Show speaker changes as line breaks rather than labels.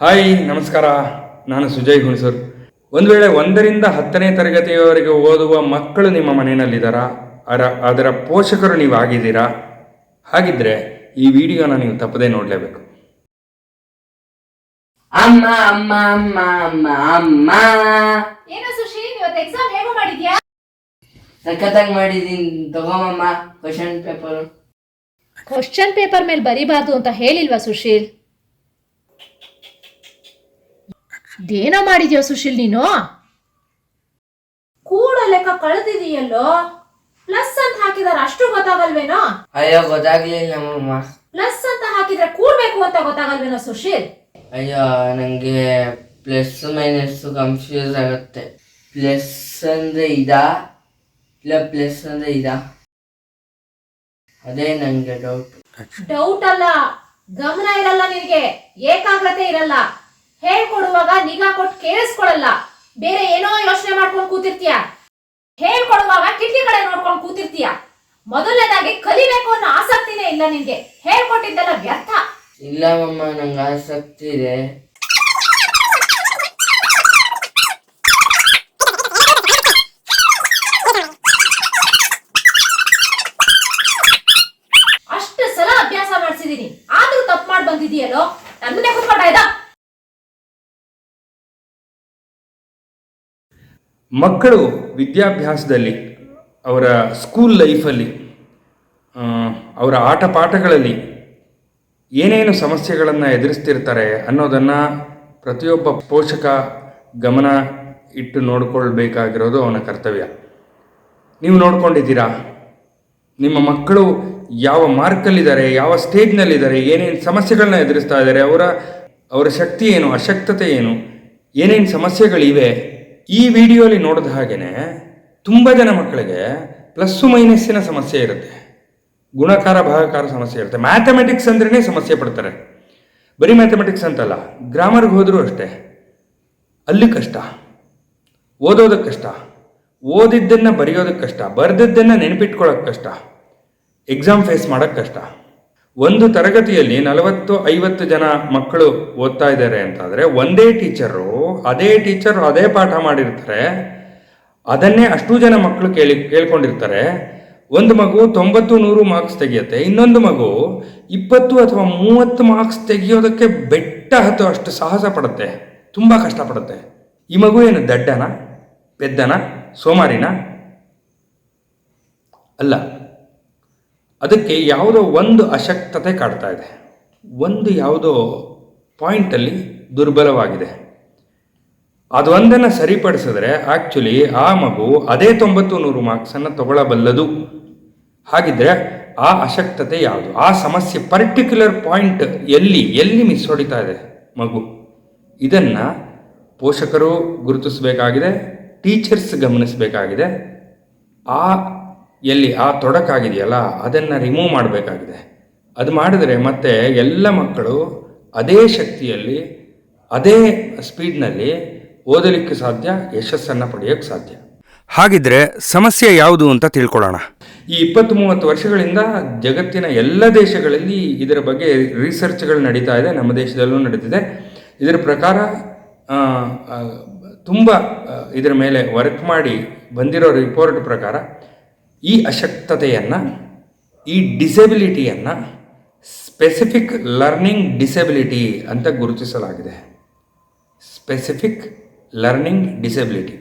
Hi ನಮಸ್ಕಾರ, ನಾನು ಸುಜಯ್ ಹುಣಸೂರ್. ಒಂದು ವೇಳೆ 1ರಿಂದ 10ನೇ ತರಗತಿಯವರೆಗೆ ಓದುವ ಮಕ್ಕಳು ನಿಮ್ಮ ಮನೆಯಲ್ಲಿದ್ದಾರಾ? ಅದರ ಪೋಷಕರು ನೀವು ಆಗಿದ್ದೀರಾ? ಹಾಗಿದ್ರೆ ಈ ವಿಡಿಯೋನ ನೀವು ತಪ್ಪದೇ ನೋಡಲೇಬೇಕು.
ಅಮ್ಮ ಅಮ್ಮ ಅಮ್ಮ ಅಮ್ಮ ಅಮ್ಮ
ಏನೋ ಸುಶೀಲ್, ಇವತ್ತು ಎಕ್ಸಾಮ್ ಹೇಗೋ ಮಾಡಿದ್ಯಾ?
ಸಖತ್ತಾಗಿ ಮಾಡಿದೀನಿ, ತಗೋಮಮ್ಮ
ಕ್ವಶನ್ ಪೇಪರ್ ಮೇಲೆ ಬರಿಬಾರ್ದು ಅಂತ ಹೇಳಿಲ್ವಾ ಸುಶೀಲ್? ಏನೋ ಮಾಡಿದ್ಯೋ ಸುಶೀಲ್ ನೀನು? ಕೂಡ ಲೆಕ್ಕ ಕಳೆದಿದೆಯಲ್ಲೋ, ಪ್ಲಸ್ ಅಂತ ಹಾಕಿದಾರೆ ಅಷ್ಟು ಗೊತ್ತಾಗಲ್ವೇನೋ?
ಅಯ್ಯೋ ಗೊತ್ತಾಗ್ಲಿಲ್ಲ ನಮ್ಮಮ್ಮ.
ಪ್ಲಸ್ ಅಂತ ಹಾಕಿದ್ರೆ ಕೂಡ್ಬೇಕು ಅಂತ ಗೊತ್ತಾಗಲ್ವೇನೋ ಸುಶೀಲ್?
ಅಯ್ಯೋ ನಂಗೆ ಪ್ಲಸ್ ಮೈನಸ್ ಕನ್ಫ್ಯೂಸ್ ಆಗುತ್ತೆ. ಪ್ಲಸ್ ಅಂದ್ರೆ ಇದಾ ಇಲ್ಲ ಪ್ಲಸ್ ಅಂದ್ರೆ ಇದಾ, ಅದೇ ನಂಗೆ
ಡೌಟ್ ಅಲ್ಲ, ಗಮನ ಇರಲ್ಲ ನಿನಗೆ, ಏಕಾಗ್ರತೆ ಇರಲ್ಲ, ಹೇಳ್ಕೊಡುವಾಗ ನಿಗಾ ಕೊಟ್ಟು ಕೇಳಿಸ್ಕೊಳಲ್ಲ, ಬೇರೆ ಏನೋ ಯೋಚನೆ ಮಾಡ್ಕೊಂಡು ಕೂತಿರ್ತೀಯ. ಹೇಳ್ಕೊಡುವಾಗ ಕಿಟಕಿ ಕಡೆ ನೋಡ್ಕೊಂಡು ಕೂತಿರ್ತೀಯ. ಮೊದಲನೇದಾಗಿ ಕಲಿಬೇಕು ಅನ್ನೋ ಆಸಕ್ತಿನೇ ಇಲ್ಲ ನಿನ್ಗೆ, ಹೇಳ್ಕೊಟ್ಟಿದ್ದೆಲ್ಲ ವ್ಯರ್ಥ.
ಇಲ್ಲ ಮಮ್ಮ, ನಂಗೆ ಆಸಕ್ತಿ ಇದೆ.
ಅಷ್ಟು ಸಲ ಅಭ್ಯಾಸ ಮಾಡಿಸಿದೀನಿ, ಆದ್ರೂ ತಪ್ಪು ಮಾಡಿ ಬಂದಿದೀಯಲ್ಲೋ, ನನ್ನೇ ಕುತ್ಕೊಂಡ ಇದ್ದ.
ಮಕ್ಕಳು ವಿದ್ಯಾಭ್ಯಾಸದಲ್ಲಿ, ಅವರ ಸ್ಕೂಲ್ ಲೈಫಲ್ಲಿ, ಅವರ ಆಟ ಪಾಠಗಳಲ್ಲಿ ಏನೇನು ಸಮಸ್ಯೆಗಳನ್ನು ಎದುರಿಸ್ತಿರ್ತಾರೆ ಅನ್ನೋದನ್ನು ಪ್ರತಿಯೊಬ್ಬ ಪೋಷಕ ಗಮನ ಇಟ್ಟು ನೋಡಿಕೊಳ್ಬೇಕಾಗಿರೋದು ಅವನ ಕರ್ತವ್ಯ. ನೀವು ನೋಡ್ಕೊಂಡಿದ್ದೀರಾ? ನಿಮ್ಮ ಮಕ್ಕಳು ಯಾವ ಮಾರ್ಕಲ್ಲಿದ್ದಾರೆ, ಯಾವ ಸ್ಟೇಜ್ನಲ್ಲಿದ್ದಾರೆ, ಏನೇನು ಸಮಸ್ಯೆಗಳನ್ನ ಎದುರಿಸ್ತಾ ಇದ್ದಾರೆ, ಅವರ ಶಕ್ತಿ ಏನು, ಅಶಕ್ತತೆ ಏನು, ಏನೇನು ಸಮಸ್ಯೆಗಳಿವೆ. ಈ ವಿಡಿಯೋಲಿ ನೋಡಿದ ಹಾಗೆಯೇ ತುಂಬ ಜನ ಮಕ್ಕಳಿಗೆ ಪ್ಲಸ್ಸು ಮೈನಸ್ಸಿನ ಸಮಸ್ಯೆ ಇರುತ್ತೆ, ಗುಣಕಾರ ಭಾಗಕಾರ ಸಮಸ್ಯೆ ಇರುತ್ತೆ. ಮ್ಯಾಥಮೆಟಿಕ್ಸ್ ಅಂದ್ರೇ ಸಮಸ್ಯೆ ಪಡ್ತಾರೆ. ಬರೀ ಮ್ಯಾಥಮೆಟಿಕ್ಸ್ ಅಂತಲ್ಲ, ಗ್ರಾಮರ್ಗೆ ಹೋದರೂ ಅಷ್ಟೇ, ಅಲ್ಲಿ ಕಷ್ಟ, ಓದೋದಕ್ಕೆ ಕಷ್ಟ, ಓದಿದ್ದನ್ನು ಬರೆಯೋದಕ್ಕೆ ಕಷ್ಟ, ಬರೆದಿದ್ದನ್ನು ನೆನಪಿಟ್ಕೊಳ್ಳೋಕ್ಕೆ ಕಷ್ಟ, ಎಕ್ಸಾಮ್ ಫೇಸ್ ಮಾಡೋಕ್ಕೆ ಕಷ್ಟ. ಒಂದು ತರಗತಿಯಲ್ಲಿ 40-50 ಜನ ಮಕ್ಕಳು ಓದ್ತಾ ಇದ್ದಾರೆ ಅಂತಾದರೆ ಒಂದೇ ಟೀಚರು ಅದೇ ಪಾಠ ಮಾಡಿರ್ತಾರೆ, ಅದನ್ನೇ ಅಷ್ಟು ಜನ ಮಕ್ಕಳು ಕೇಳ್ಕೊಂಡಿರ್ತಾರೆ. ಒಂದು ಮಗು 90-100 ಮಾರ್ಕ್ಸ್ ತೆಗೆಯುತ್ತೆ, ಇನ್ನೊಂದು ಮಗು 20 ಅಥವಾ 30 ಮಾರ್ಕ್ಸ್ ತೆಗೆಯೋದಕ್ಕೆ ಬೆಟ್ಟ ಹತ್ತು ಅಷ್ಟು ಸಾಹಸ ಪಡುತ್ತೆ, ತುಂಬ ಕಷ್ಟಪಡುತ್ತೆ. ಈ ಮಗು ಏನು ದಡ್ಡನ, ಪೆದ್ದನ, ಸೋಮಾರಿನ? ಅಲ್ಲ, ಅದಕ್ಕೆ ಯಾವುದೋ ಒಂದು ಅಶಕ್ತತೆ ಕಾಡ್ತಾ ಇದೆ, ಒಂದು ಯಾವುದೋ ಪಾಯಿಂಟಲ್ಲಿ ದುರ್ಬಲವಾಗಿದೆ. ಅದೊಂದನ್ನು ಸರಿಪಡಿಸಿದ್ರೆ ಆ್ಯಕ್ಚುಲಿ ಆ ಮಗು ಅದೇ 90-100 ಮಾರ್ಕ್ಸನ್ನು ತಗೊಳ್ಳಬಲ್ಲದು. ಹಾಗಿದ್ರೆ ಆ ಅಶಕ್ತತೆ ಯಾವುದು, ಆ ಸಮಸ್ಯೆ ಪರ್ಟಿಕ್ಯುಲರ್ ಪಾಯಿಂಟ್ ಎಲ್ಲಿ ಮಿಸ್ ಹೊಡಿತಾ ಇದೆ ಮಗು, ಇದನ್ನು ಪೋಷಕರು ಗುರುತಿಸಬೇಕಾಗಿದೆ, ಟೀಚರ್ಸ್ ಗಮನಿಸಬೇಕಾಗಿದೆ. ಎಲ್ಲಿ ಆ ತೊಡಕಾಗಿದೆಯಲ್ಲ ಅದನ್ನು ರಿಮೂವ್ ಮಾಡಬೇಕಾಗಿದೆ. ಅದು ಮಾಡಿದರೆ ಮತ್ತೆ ಎಲ್ಲ ಮಕ್ಕಳು ಅದೇ ಶಕ್ತಿಯಲ್ಲಿ, ಅದೇ ಸ್ಪೀಡ್ನಲ್ಲಿ ಓದಲಿಕ್ಕೆ ಸಾಧ್ಯ, ಯಶಸ್ಸನ್ನು ಪಡೆಯೋಕ್ಕೆ ಸಾಧ್ಯ. ಹಾಗಿದ್ರೆ ಸಮಸ್ಯೆ ಯಾವುದು ಅಂತ ತಿಳ್ಕೊಳ್ಳೋಣ. ಈ 20-30 ವರ್ಷಗಳಿಂದ ಜಗತ್ತಿನ ಎಲ್ಲ ದೇಶಗಳಲ್ಲಿ ಇದರ ಬಗ್ಗೆ ರಿಸರ್ಚ್ಗಳು ನಡೀತಾ ಇದೆ, ನಮ್ಮ ದೇಶದಲ್ಲೂ ನಡೀತಿದೆ. ಇದರ ಪ್ರಕಾರ ತುಂಬ ಇದರ ಮೇಲೆ ವರ್ಕ್ ಮಾಡಿ ಬಂದಿರೋ ರಿಪೋರ್ಟ್ ಪ್ರಕಾರ ಈ ಅಶಕ್ತತೆಯನ್ನು, ಈ ಡಿಸೆಬಿಲಿಟಿಯನ್ನು ಸ್ಪೆಸಿಫಿಕ್ ಲರ್ನಿಂಗ್ ಡಿಸೆಬಿಲಿಟಿ ಅಂತ ಗುರುತಿಸಲಾಗಿದೆ. Specific learning disability.